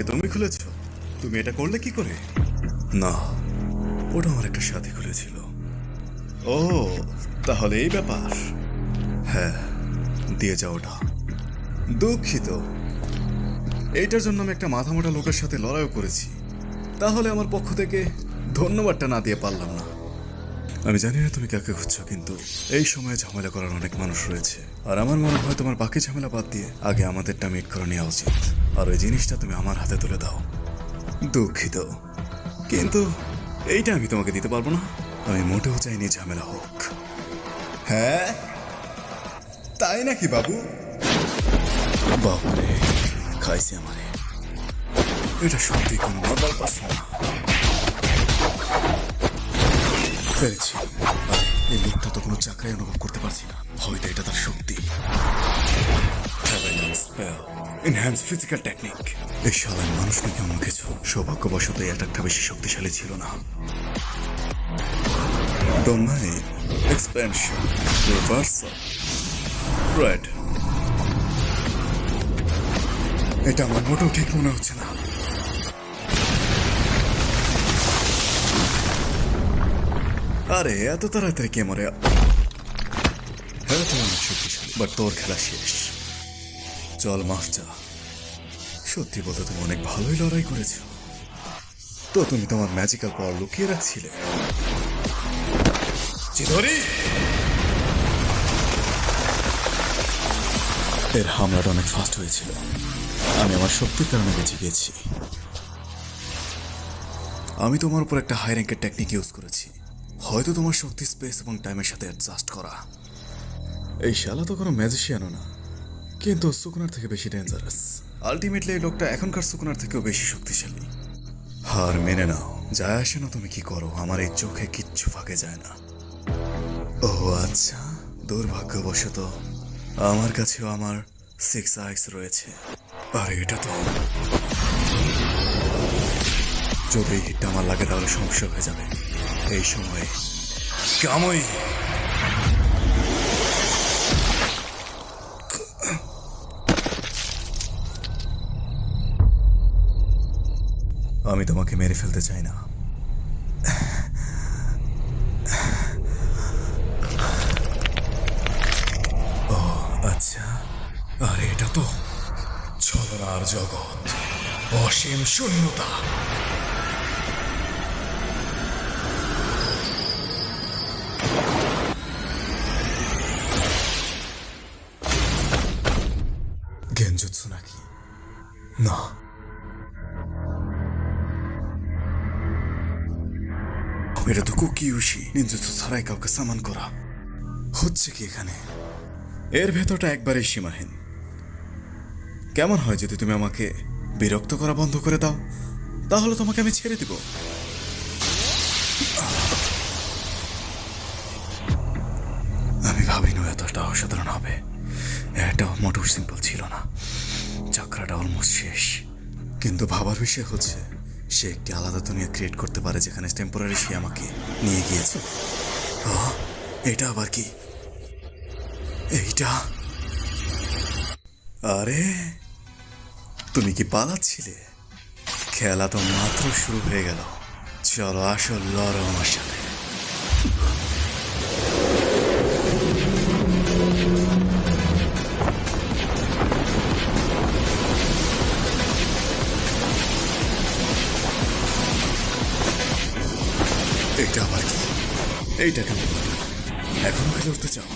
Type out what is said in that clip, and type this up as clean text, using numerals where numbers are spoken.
কি তুমি খুলেছো? তুমি এটা করলে কি করে? না, ওটা আমার একটা সাথী খুলেছিল। ও, তাহলে এই ব্যাপার। হ্যাঁ, দিয়ে যাও ওটা। দুঃখিত, এইটার জন্য আমি একটা মাথা মোটা লোকের সাথে লড়াইও করেছি। তাহলে আমার পক্ষ থেকে ধন্যবাদটা না দিয়ে পারলাম না। আমি জানি না তুমি কাকে খুঁজছো, কিন্তু এই সময়ে ঝামেলা করার অনেক মানুষ রয়েছে। আর আমার মনে হয় তোমার বাকি ঝামেলা বাদ দিয়ে আগে আমাদেরটা মিট করে নেওয়া উচিত। আর ওই জিনিসটা তুমি আমার হাতে তুলে দাও। দুঃখিত, কিন্তু এইটা আমি তোমাকে দিতে পারবো না। আমি মোটেও চাইনি ঝামেলা হোক। হ্যাঁ, তাই নাকি বাবু? বাপরে, খাইছে আমারে। এটা সত্যি কোনো নর্মাল পার্সন না। পেরেছি। আরে, এই লোকটা তো কোনো চাকরাই অনুভব করতে পারছি না। হয়তো এটা তার শক্তি। Enhance physical technique. এই শালার মানুষ নাকি অন্য কিছু। সৌভাগ্যবশত এই অ্যাটাকটা বেশি শক্তিশালী ছিল না। Domain expansion reversal right. এটা আমার মোটেও ঠিক মনে হচ্ছে না। আরে এত তাড়াতাড়ি কে মরে? হ্যাঁ, তো অনেক শক্তিশালী, বাট তোর খেলা শেষ। চল মাফ চা। সত্যি বলতে তুমি অনেক ভালোই লড়াই করেছ। তো তুমি তোমার ম্যাজিক্যাল পাওয়ার লুকিয়ে রাখছিলে। চিদরি, এর হামলাটা অনেক ফাস্ট হয়েছিল। আমি আমার শক্তির কারণে বেঁচে গিয়েছি। আমি তোমার উপর একটা হাই র্যাঙ্কের টেকনিক ইউজ করেছি। হয়তো তোমার শক্তি স্পেস এবং টাইমের সাথে অ্যাডজাস্ট করা। এই শালা তো কোনো ম্যাজিশিয়ানও না, কিন্তু সুকুনার থেকে বেশি ডেঞ্জারাস। আলটিমেটলি এই লোকটা এখনকার সুকুনার থেকেও বেশি শক্তিশালী। হার মেনে নাও, যায় আসে না তুমি কি করো, আমার এই চোখে কিচ্ছু ফাঁকে যায় না। ও আচ্ছা, দুর্ভাগ্যবশত আমার কাছেও আমার 6 আইস রয়েছে। আর এটা তো, যদি এই হিটটা আমার লাগে তাহলে সমস্যা হয়ে যাবে। এই সময়ে কামই। আমি তোমাকে মেরে ফেলতে চাই না। ও আচ্ছা, আর এটা তো ছলনার জগৎ, অসীম শূন্যতা। গেনজুৎসু নাকি? না, এটা তো কুকিউশি নিনজুৎসু ছাড়াই কাউকে সামান করা। হচ্ছে কি এখানে? এর ভেতরটা একবারেই সীমাহীন। কেমন হয় যদি তুমি আমাকে বিরক্ত করা বন্ধ করে দাও? তাহলে তোমাকে আমি ছেড়ে দিব। আমি ভাবিনি এতটা অসাধারণ হবে। এটা মোটেও সিম্পল ছিল না। চাকরাটা অলমোস্ট শেষ। কিন্তু ভাবার বিষয় হচ্ছে, সে একটি আলাদা দুনিয়া ক্রিয়েট করতে পারে যেখানে টেম্পোরারি সে আমাকে নিয়ে গিয়েছে। এটা আবার কি? এইটা, আরে তুমি কি পালাচ্ছিলে? খেলা তো মাত্র শুরু হয়ে গেল। চলো আসল লড়ো আমার সাথে। এইটা আবার কি? এইটা কেমন লাগলো? এখনো খেলে উঠতে চাও?